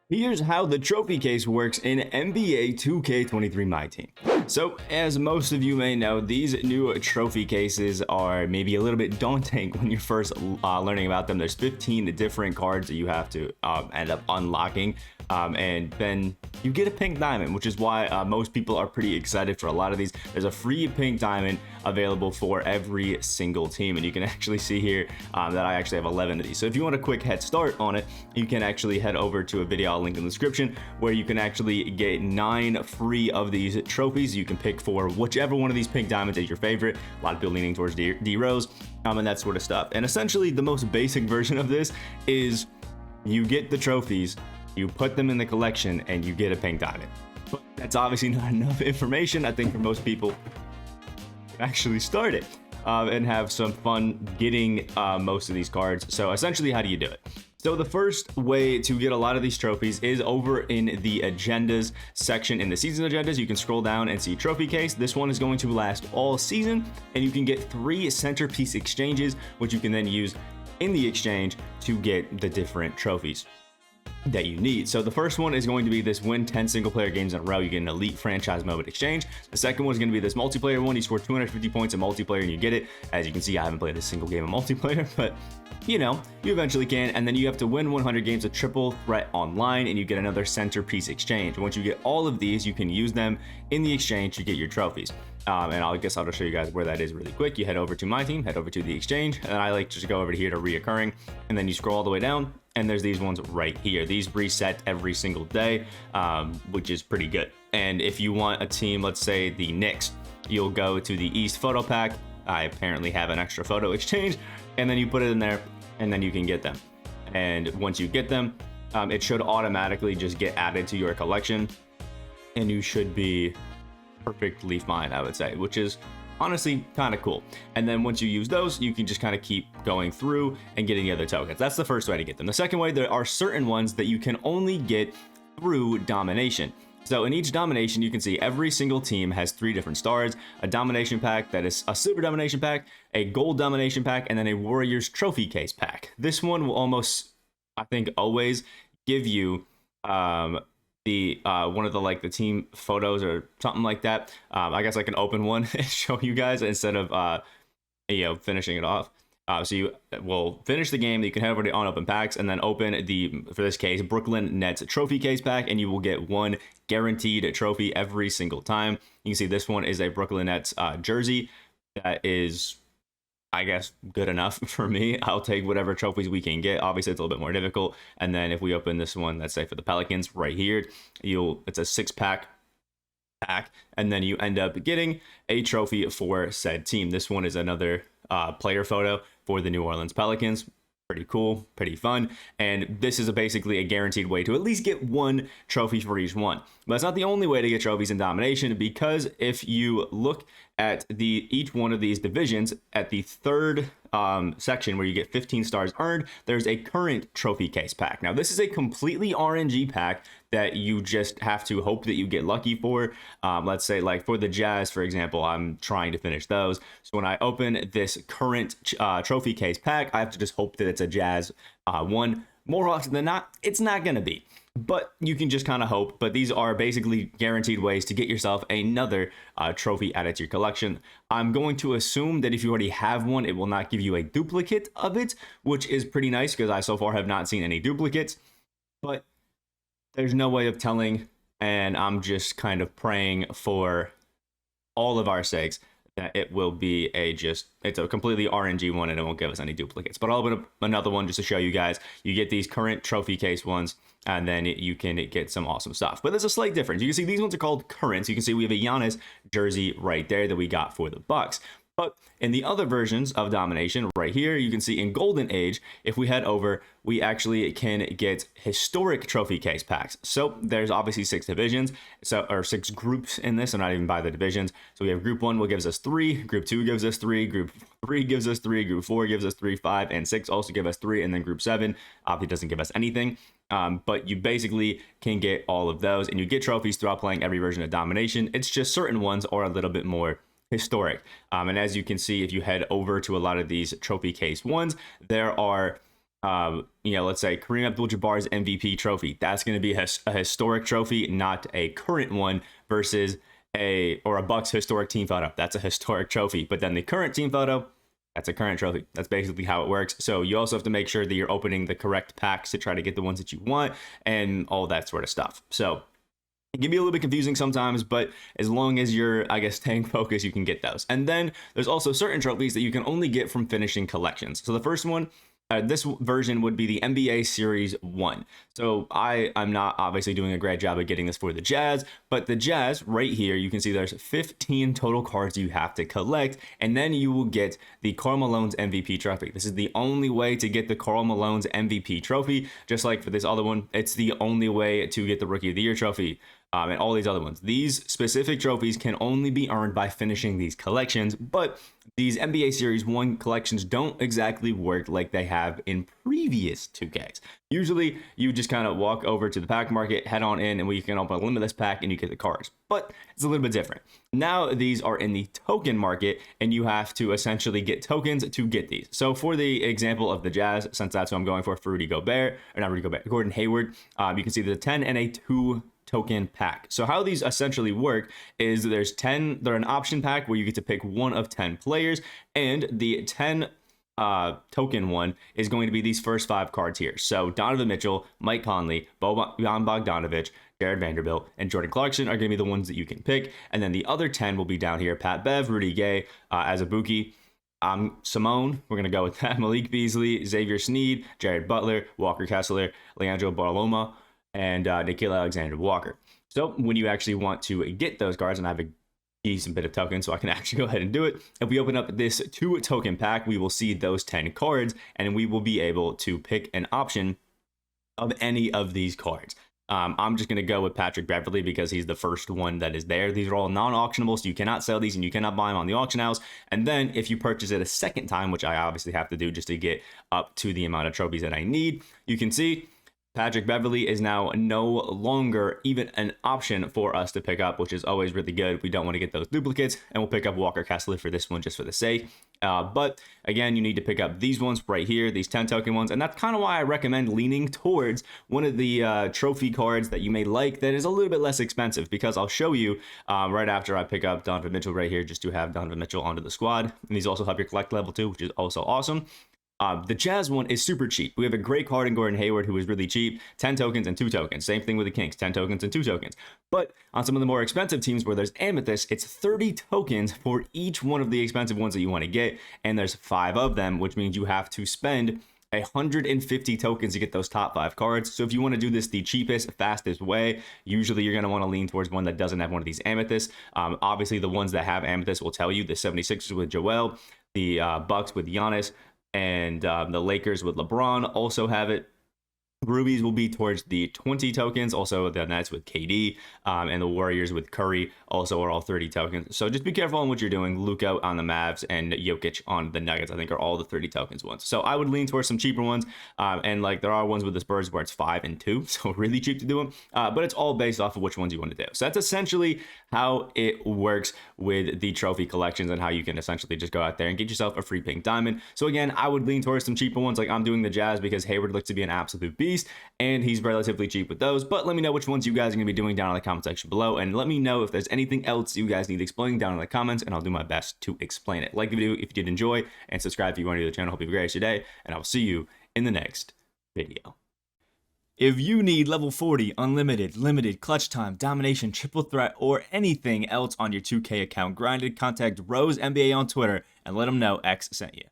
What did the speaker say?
Here's how the trophy case works in NBA 2K23 MyTeam. So, as most of you may know, these new trophy cases are maybe a little bit daunting when you're first learning about them. There's 15 different cards that you have to end up unlocking, and then you get a pink diamond, which is why most people are pretty excited for a lot of these. There's a free pink diamond available for every single team, and you can actually see here that I actually have 11 of these. So if you want a quick head start on it, you can actually head over to a video I'll link in the description where you can actually get 9 free of these trophies. You can pick for whichever one of these pink diamonds is your favorite. A lot of people leaning towards D-Rose and that sort of stuff. And essentially the most basic version of this is you get the trophies, you put them in the collection, and you get a pink diamond. But that's obviously not enough information, I think, for most people to actually start it and have some fun getting most of these cards. So essentially, how do you do it? So the first way to get a lot of these trophies is over in the agendas section. In the season agendas, you can scroll down and see trophy case. This one is going to last all season, and you can get 3 centerpiece exchanges, which you can then use in the exchange to get the different trophies that you need. So the first one is going to be this win 10 single player games in a row. You get an elite franchise mode exchange. The second one is going to be this multiplayer one. You score 250 points in multiplayer and you get it. As you can see, I haven't played a single game of multiplayer, but you know, you eventually can. And then you have to win 100 games of triple threat online and you get another centerpiece exchange. Once you get all of these, you can use them in the exchange to get your trophies. And I guess I'll just show you guys where that is really quick. You head over to MyTeam, head over to the exchange, and I like to just go over here to reoccurring, and then you scroll all the way down, and there's these ones right here. These reset every single day, which is pretty good. And if you want a team, let's say the Knicks, you'll go to the East photo pack. I apparently have an extra photo exchange, and then you put it in there, and then you can get them. And once you get them, it should automatically just get added to your collection, and you should be perfectly fine, I would say, which is honestly kind of cool. And then once you use those, you can just kind of keep going through and getting the other tokens. That's the first way to get them. The second way, there are certain ones that you can only get through domination. So in each domination, you can see every single team has 3 different stars: a domination pack, that is a silver domination pack, a gold domination pack, and then a warriors trophy case pack. This one will almost, I think, always give you the one of the the team photos or something like that. I guess I can open one and show you guys instead of finishing it off. So you will finish the game. You can head over to unopened packs and then open the, for this case, Brooklyn Nets trophy case pack, and you will get 1 guaranteed trophy every single time. You can see this one is a Brooklyn Nets jersey. That is, I guess, good enough for me. I'll take whatever trophies we can get. Obviously, it's a little bit more difficult. And then if we open this one, let's say for the Pelicans right here, it's a 6-pack pack, and then you end up getting a trophy for said team. This one is another player photo for the New Orleans Pelicans. Pretty cool, pretty fun, and this is basically a guaranteed way to at least get 1 trophy for each one. But it's not the only way to get trophies in domination, because if you look at each one of these divisions, at the third section where you get 15 stars earned, there's a current trophy case pack. Now this is a completely RNG pack that you just have to hope that you get lucky for. Let's say like for the Jazz, for example, I'm trying to finish those. So when I open this current trophy case pack, I have to just hope that it's a Jazz one. More often than not, it's not going to be. But you can just kind of hope. But these are basically guaranteed ways to get yourself another trophy added to your collection. I'm going to assume that if you already have one, it will not give you a duplicate of it, which is pretty nice because I so far have not seen any duplicates. But there's no way of telling, and I'm just kind of praying for all of our sakes that it will be it's a completely RNG one and it won't give us any duplicates. But I'll open up another one just to show you guys. You get these current trophy case ones, and then you can get some awesome stuff. But there's a slight difference. You can see these ones are called currents. You can see we have a Giannis jersey right there that we got for the Bucks. But in the other versions of domination right here, you can see in Golden Age, if we head over, we actually can get historic trophy case packs. So there's obviously 6 divisions, or 6 groups in this. I'm not even by the divisions. So we have group 1 will gives us 3, group 2 gives us 3, group 3 gives us 3, group 4 gives us 3, 5 and 6 also give us 3, and then group 7 obviously doesn't give us anything. But you basically can get all of those, and you get trophies throughout playing every version of domination. It's just certain ones are a little bit more historic. And as you can see, if you head over to a lot of these trophy case ones, there are let's say Kareem Abdul-Jabbar's MVP trophy. That's going to be a historic trophy, not a current one, versus a Bucks historic team photo. That's a historic trophy. But then the current team photo, that's a current trophy. That's basically how it works. So you also have to make sure that you're opening the correct packs to try to get the ones that you want and all that sort of stuff. So it can be a little bit confusing sometimes, but as long as you're, I guess, staying focused, you can get those. And then there's also certain trophies that you can only get from finishing collections. So the first one, this version would be the NBA Series 1. So I'm not obviously doing a great job of getting this for the Jazz, but the Jazz right here, you can see there's 15 total cards you have to collect, and then you will get the Karl Malone's MVP trophy. This is the only way to get the Karl Malone's MVP trophy. Just like for this other one, it's the only way to get the Rookie of the Year trophy. And all these other ones. These specific trophies can only be earned by finishing these collections, but these NBA Series 1 collections don't exactly work like they have in previous 2Ks. Usually, you just kind of walk over to the pack market, head on in, and you can open a limitless pack and you get the cards. But it's a little bit different. Now, these are in the token market, and you have to essentially get tokens to get these. So for the example of the Jazz, since that's what I'm going for Gordon Hayward, you can see the 10 and a 2 token pack. So how these essentially work is they're an option pack where you get to pick one of 10 players, and the 10 token one is going to be these first 5 cards here. So Donovan Mitchell, Mike Conley, Bojan Bogdanovic, Jared Vanderbilt, and Jordan Clarkson are going to be the ones that you can pick. And then the other 10 will be down here: Pat Bev, Rudy Gay, Azubuike, Simone, we're going to go with that, Malik Beasley, Xavier Sneed, Jared Butler, Walker Kessler, Leandro Barloma, and Nickeil Alexander-Walker. So when you actually want to get those cards, and I have a decent bit of tokens, so I can actually go ahead and do it. If we open up this 2 token pack, we will see those 10 cards, and we will be able to pick an option of any of these cards. I'm just going to go with Patrick Beverley because he's the first one that is there. These are all non-auctionable, so you cannot sell these and you cannot buy them on the auction house. And then if you purchase it a second time, which I obviously have to do just to get up to the amount of trophies that I need, you can see Patrick Beverley is now no longer even an option for us to pick up, which is always really good. We don't want to get those duplicates, and we'll pick up Walker Kessler for this one just for the sake. But again, you need to pick up these ones right here, these 10 token ones, and that's kind of why I recommend leaning towards one of the trophy cards that you may like that is a little bit less expensive, because I'll show you right after I pick up Donovan Mitchell right here, just to have Donovan Mitchell onto the squad. And these also help your collect level too, which is also awesome. The Jazz one is super cheap. We have a great card in Gordon Hayward who is really cheap, 10 tokens and 2 tokens. Same thing with the Kings, 10 tokens and 2 tokens. But on some of the more expensive teams where there's Amethyst, it's 30 tokens for each one of the expensive ones that you want to get, and there's 5 of them, which means you have to spend 150 tokens to get those top 5 cards. So if you want to do this the cheapest, fastest way, usually you're going to want to lean towards one that doesn't have one of these Amethysts. Obviously, the ones that have Amethyst will tell you. The 76ers with Joel, the Bucks with Giannis, and the Lakers with LeBron also have it. Rubies will be towards the 20 tokens. Also, the Nets with KD and the Warriors with Curry also are all 30 tokens. So just be careful on what you're doing. Luka on the Mavs and Jokic on the Nuggets, I think, are all the 30 tokens ones. So I would lean towards some cheaper ones. And like there are ones with the Spurs where it's 5 and 2, so really cheap to do them. But it's all based off of which ones you want to do. So that's essentially how it works with the trophy collections and how you can essentially just go out there and get yourself a free pink diamond. So again, I would lean towards some cheaper ones. Like I'm doing the Jazz because Hayward looks to be an absolute beast, and he's relatively cheap with those. But let me know which ones you guys are going to be doing down in the comment section below, and let me know if there's anything else you guys need explaining down in the comments, and I'll do my best to explain it. Like the video if you did enjoy, and subscribe if you want to the channel. Hope you have a great rest of your day, and I'll see you in the next video. If you need level 40, unlimited, limited, clutch time, domination, triple threat, or anything else on your 2K account grinded, contact RoseNBA on Twitter and let them know X sent you.